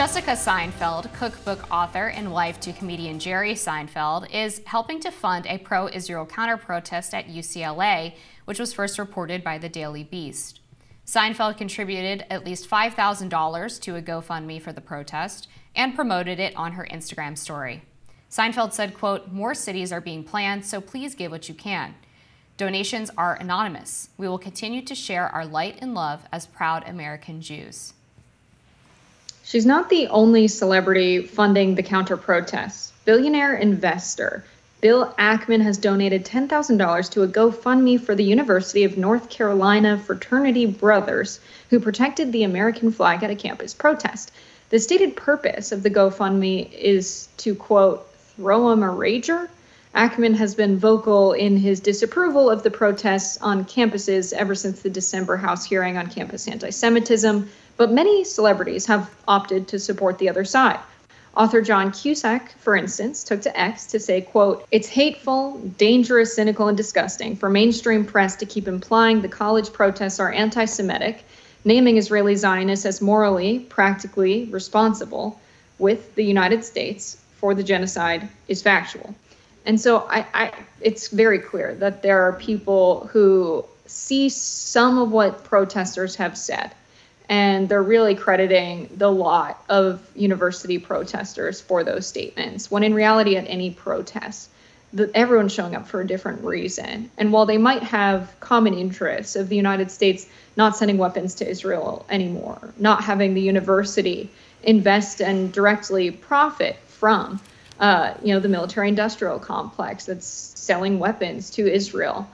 Jessica Seinfeld, cookbook author and wife to comedian Jerry Seinfeld, is helping to fund a pro-Israel counter-protest at UCLA, which was first reported by the Daily Beast. Seinfeld contributed at least $5,000 to a GoFundMe for the protest and promoted it on her Instagram story. Seinfeld said, quote, "More cities are being planned, so please give what you can. Donations are anonymous. We will continue to share our light and love as proud American Jews." She's not the only celebrity funding the counter-protests. Billionaire investor Bill Ackman has donated $10,000 to a GoFundMe for the University of North Carolina fraternity brothers who protected the American flag at a campus protest. The stated purpose of the GoFundMe is to, quote, "throw 'em a rager." Ackman has been vocal in his disapproval of the protests on campuses ever since the December House hearing on campus anti-Semitism, but many celebrities have opted to support the other side. Author John Cusack, for instance, took to X to say, quote, "It's hateful, dangerous, cynical, and disgusting for mainstream press to keep implying the college protests are anti-Semitic, naming Israeli Zionists as morally, practically responsible with the United States for the genocide is factual." And so it's very clear that there are people who see some of what protesters have said, and they're really crediting the lot of university protesters for those statements, when in reality at any protest, everyone's showing up for a different reason. And while they might have common interests of the United States not sending weapons to Israel anymore, not having the university invest and directly profit from the military-industrial complex that's selling weapons to Israel,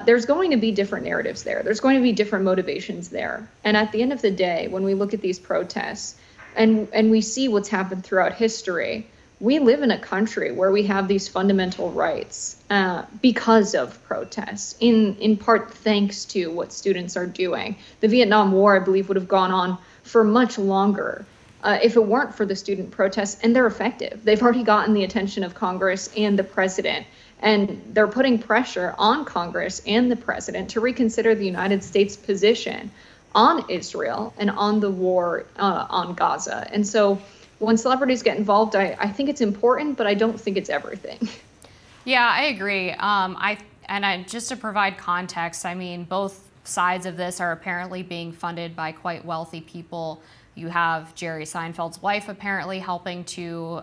there's going to be different narratives there. There's going to be different motivations there. And at the end of the day, when we look at these protests and we see what's happened throughout history, we live in a country where we have these fundamental rights because of protests, in part thanks to what students are doing. The Vietnam War, I believe, would have gone on for much longer if it weren't for the student protests, and they're effective. They've already gotten the attention of Congress and the president, and they're putting pressure on Congress and the president to reconsider the United States position on Israel and on the war on Gaza. And so when celebrities get involved, I think it's important, but I don't think it's everything. Yeah, I agree. Just to provide context, I mean, both sides of this are apparently being funded by quite wealthy people. You have Jerry Seinfeld's wife apparently helping to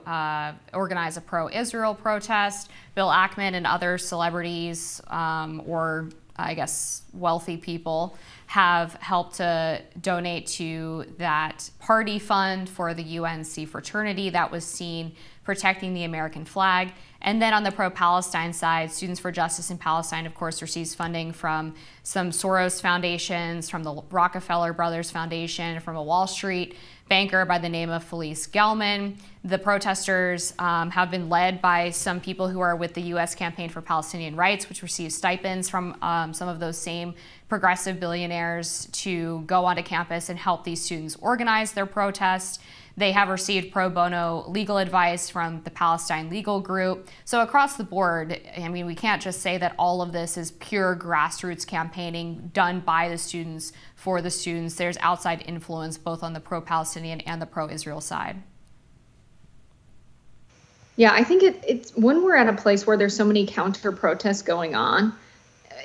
organize a pro-Israel protest. Bill Ackman and other celebrities, or I guess wealthy people, have helped to donate to that party fund for the UNC fraternity that was seen protecting the American flag. And then on the pro-Palestine side, Students for Justice in Palestine, of course, receives funding from some Soros foundations, from the Rockefeller Brothers Foundation, from a Wall Street banker by the name of Felice Gelman. The protesters have been led by some people who are with the U.S. Campaign for Palestinian Rights, which receives stipends from some of those same progressive billionaires to go onto campus and help these students organize their protests. They have received pro bono legal advice from the Palestine Legal Group. So across the board, I mean, we can't just say that all of this is pure grassroots campaigning done by the students for the students. There's outside influence both on the pro-Palestinian and the pro-Israel side. Yeah, I think it's when we're at a place where there's so many counter protests going on,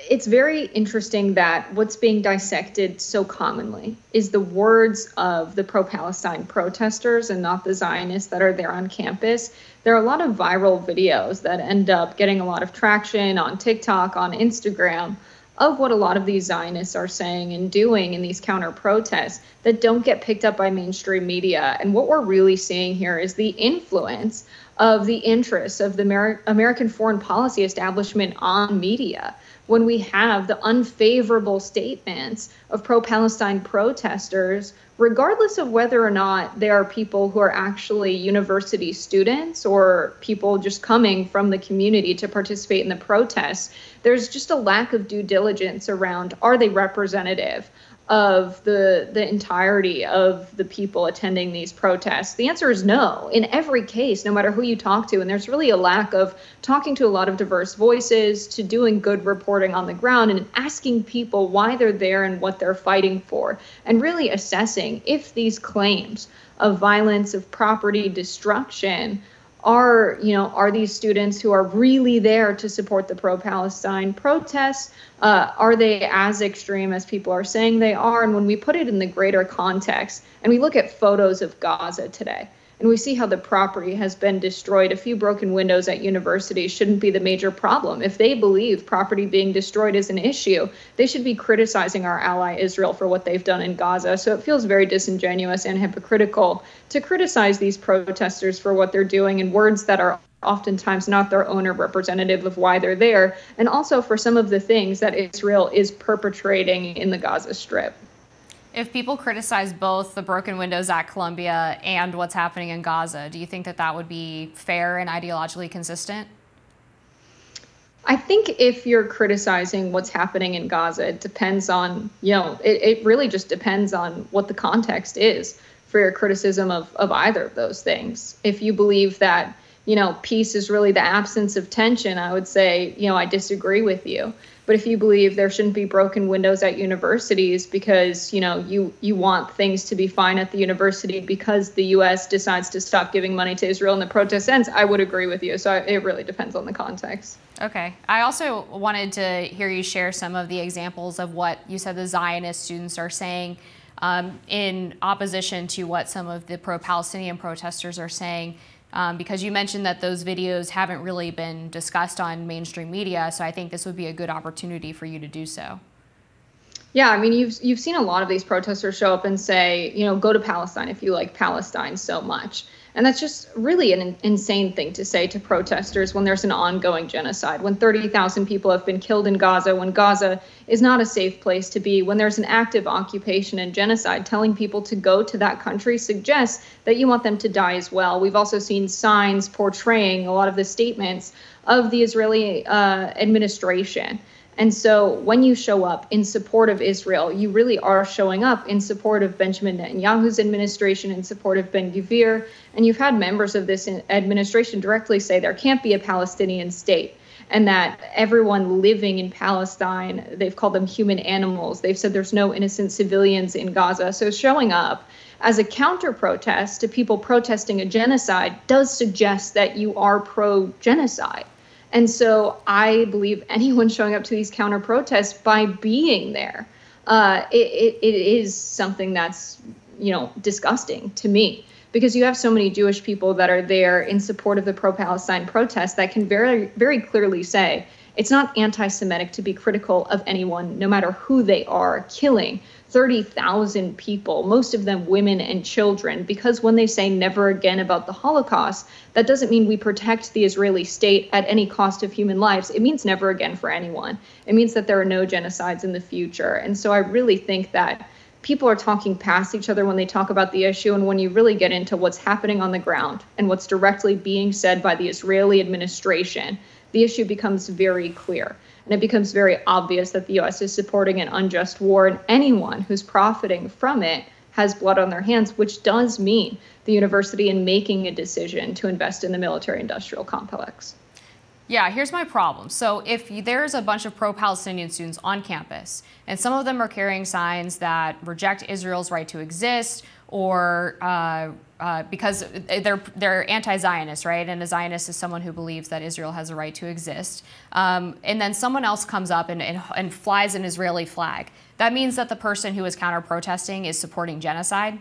it's very interesting that what's being dissected so commonly is the words of the pro-Palestine protesters and not the Zionists that are there on campus. There are a lot of viral videos that end up getting a lot of traction on TikTok, on Instagram, of what a lot of these Zionists are saying and doing in these counter protests that don't get picked up by mainstream media. And what we're really seeing here is the influence of the interests of the American foreign policy establishment on media. When we have the unfavorable statements of pro-Palestine protesters, regardless of whether or not they are people who are actually university students or people just coming from the community to participate in the protests, there's just a lack of due diligence around, are they representative of the entirety of the people attending these protests? The answer is no, in every case, no matter who you talk to. And there's really a lack of talking to a lot of diverse voices, to doing good reporting on the ground and asking people why they're there and what they're fighting for, and really assessing assessing if these claims of violence, of property destruction, are these students who are really there to support the pro-Palestine protests? Are they as extreme as people are saying they are? And when we put it in the greater context, and we look at photos of Gaza today, and we see how the property has been destroyed, a few broken windows at universities shouldn't be the major problem. If they believe property being destroyed is an issue, they should be criticizing our ally Israel for what they've done in Gaza. So it feels very disingenuous and hypocritical to criticize these protesters for what they're doing in words that are oftentimes not their own or representative of why they're there, and also for some of the things that Israel is perpetrating in the Gaza Strip. If people criticize both the broken windows at Columbia and what's happening in Gaza, do you think that that would be fair and ideologically consistent? I think if you're criticizing what's happening in Gaza, it depends on, it really just depends on what the context is for your criticism of either of those things. If you believe that, peace is really the absence of tension, I would say, I disagree with you. But if you believe there shouldn't be broken windows at universities because, you want things to be fine at the university because the U.S. decides to stop giving money to Israel and the protest ends, I would agree with you. So it really depends on the context. Okay. I also wanted to hear you share some of the examples of what you said the Zionist students are saying in opposition to what some of the pro-Palestinian protesters are saying. Because you mentioned that those videos haven't really been discussed on mainstream media, so I think this would be a good opportunity for you to do so. Yeah, I mean, you've seen a lot of these protesters show up and say, go to Palestine if you like Palestine so much. And that's just really an insane thing to say to protesters when there's an ongoing genocide, when 30,000 people have been killed in Gaza, when Gaza is not a safe place to be, when there's an active occupation and genocide. Telling people to go to that country suggests that you want them to die as well. We've also seen signs portraying a lot of the statements of the Israeli administration. And so when you show up in support of Israel, you really are showing up in support of Benjamin Netanyahu's administration, in support of Ben-Gvir. And you've had members of this administration directly say there can't be a Palestinian state, and that everyone living in Palestine, they've called them human animals. They've said there's no innocent civilians in Gaza. So showing up as a counter-protest to people protesting a genocide does suggest that you are pro-genocide. And so I believe anyone showing up to these counter protests by being there, it is something that's, disgusting to me, because you have so many Jewish people that are there in support of the pro-Palestine protests that can very, very clearly say it's not anti-Semitic to be critical of anyone, no matter who they are, killing 30,000 people, most of them women and children, because when they say never again about the Holocaust, that doesn't mean we protect the Israeli state at any cost of human lives. It means never again for anyone. It means that there are no genocides in the future. And so I really think that people are talking past each other when they talk about the issue. And when you really get into what's happening on the ground and what's directly being said by the Israeli administration, the issue becomes very clear. And it becomes very obvious that the U.S. is supporting an unjust war, and anyone who's profiting from it has blood on their hands, which does mean the university in making a decision to invest in the military-industrial complex. Yeah, here's my problem. So if there's a bunch of pro-Palestinian students on campus, and some of them are carrying signs that reject Israel's right to exist, or because they're anti-Zionist, right? And a Zionist is someone who believes that Israel has a right to exist. And then someone else comes up and flies an Israeli flag. That means that the person who is counter-protesting is supporting genocide?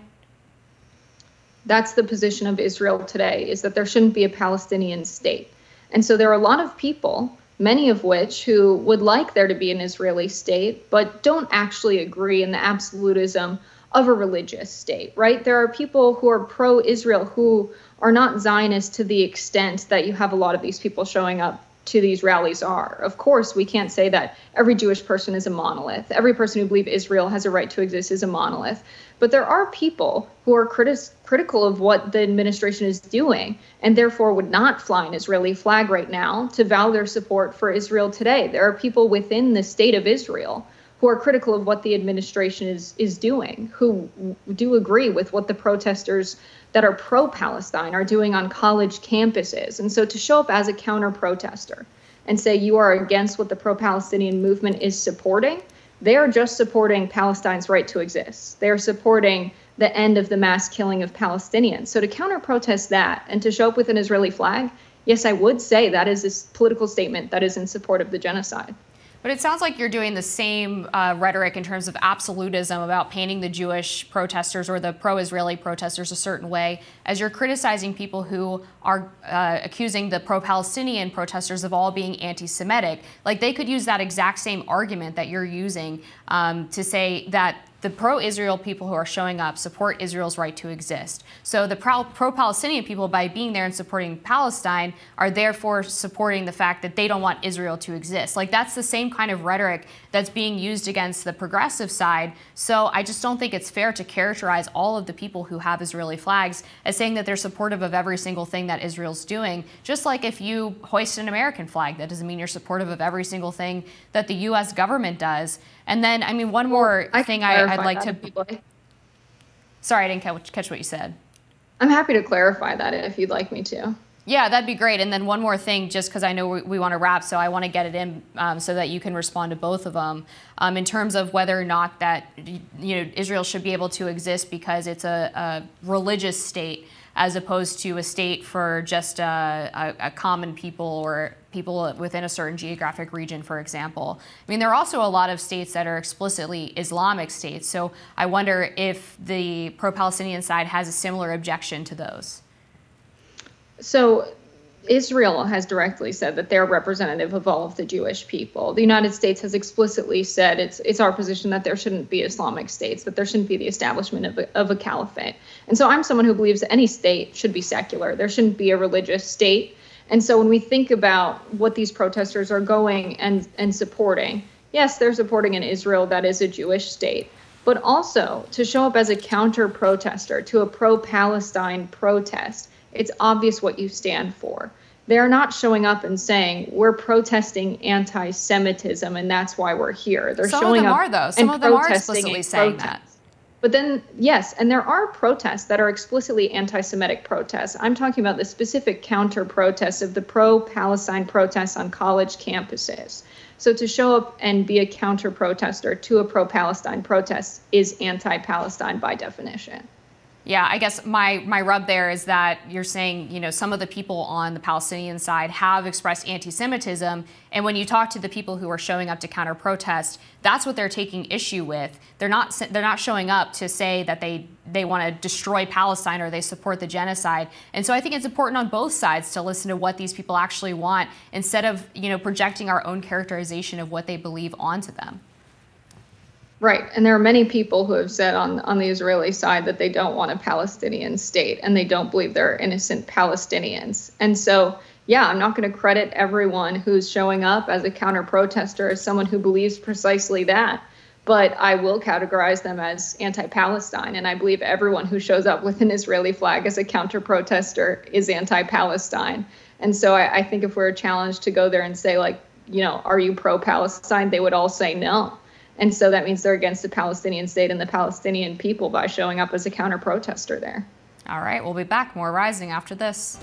That's the position of Israel today, is that there shouldn't be a Palestinian state. And so there are a lot of people, many of which who would like there to be an Israeli state, but don't actually agree in the absolutism of a religious state, right? There are people who are pro-Israel who are not Zionist to the extent that you have a lot of these people showing up to these rallies are. Of course, we can't say that every Jewish person is a monolith. Every person who believes Israel has a right to exist is a monolith. But there are people who are critical of what the administration is doing, and therefore would not fly an Israeli flag right now to vow their support for Israel today. There are people within the state of Israel who are critical of what the administration is doing, who do agree with what the protesters that are pro-Palestine are doing on college campuses. And so to show up as a counter-protester and say you are against what the pro-Palestinian movement is supporting, they are just supporting Palestine's right to exist. They are supporting the end of the mass killing of Palestinians. So to counter-protest that and to show up with an Israeli flag, yes, I would say that is a political statement that is in support of the genocide. But it sounds like you're doing the same rhetoric in terms of absolutism about painting the Jewish protesters or the pro-Israeli protesters a certain way, as you're criticizing people who are accusing the pro-Palestinian protesters of all being anti-Semitic. Like, they could use that exact same argument that you're using to say that the pro-Israel people who are showing up support Israel's right to exist. So the pro-Palestinian people, by being there and supporting Palestine, are therefore supporting the fact that they don't want Israel to exist. Like, that's the same kind of rhetoric that's being used against the progressive side. So I just don't think it's fair to characterize all of the people who have Israeli flags as saying that they're supportive of every single thing that Israel's doing. Just like if you hoist an American flag, that doesn't mean you're supportive of every single thing that the U.S. government does. And then, I mean, one more thing I'd like to... Sorry, I didn't catch what you said. I'm happy to clarify that if you'd like me to. Yeah, that'd be great. And then one more thing, just because I know we want to wrap, so I want to get it in so that you can respond to both of them. In terms of whether or not that, Israel should be able to exist because it's a religious state, as opposed to a state for just a common people or people within a certain geographic region, for example. I mean, there are also a lot of states that are explicitly Islamic states, so I wonder if the pro-Palestinian side has a similar objection to those. So Israel has directly said that they're representative of all of the Jewish people. The United States has explicitly said it's our position that there shouldn't be Islamic states, that there shouldn't be the establishment of a caliphate. And so I'm someone who believes any state should be secular. There shouldn't be a religious state. And so when we think about what these protesters are going and supporting, yes, they're supporting an Israel that is a Jewish state, but also to show up as a counter-protester to a pro-Palestine protest. It's obvious what you stand for. They're not showing up and saying, we're protesting anti-Semitism and that's why we're here. They're showing up and Some of them are explicitly saying that. But then, yes, and there are protests that are explicitly anti-Semitic protests. I'm talking about the specific counter-protests of the pro-Palestine protests on college campuses. So to show up and be a counter-protester to a pro-Palestine protest is anti-Palestine by definition. Yeah, I guess my rub there is that you're saying, some of the people on the Palestinian side have expressed anti-Semitism, and when you talk to the people who are showing up to counter-protest, that's what they're taking issue with. They're not showing up to say that they want to destroy Palestine or they support the genocide. And so I think it's important on both sides to listen to what these people actually want instead of, projecting our own characterization of what they believe onto them. Right. And there are many people who have said on the Israeli side that they don't want a Palestinian state and they don't believe they're innocent Palestinians. And so, yeah, I'm not going to credit everyone who's showing up as a counter-protester as someone who believes precisely that. But I will categorize them as anti-Palestine. And I believe everyone who shows up with an Israeli flag as a counter-protester is anti-Palestine. And so I think if we're challenged to go there and say, are you pro-Palestine? They would all say no. And so that means they're against the Palestinian state and the Palestinian people by showing up as a counter-protester there. All right, we'll be back. More Rising after this.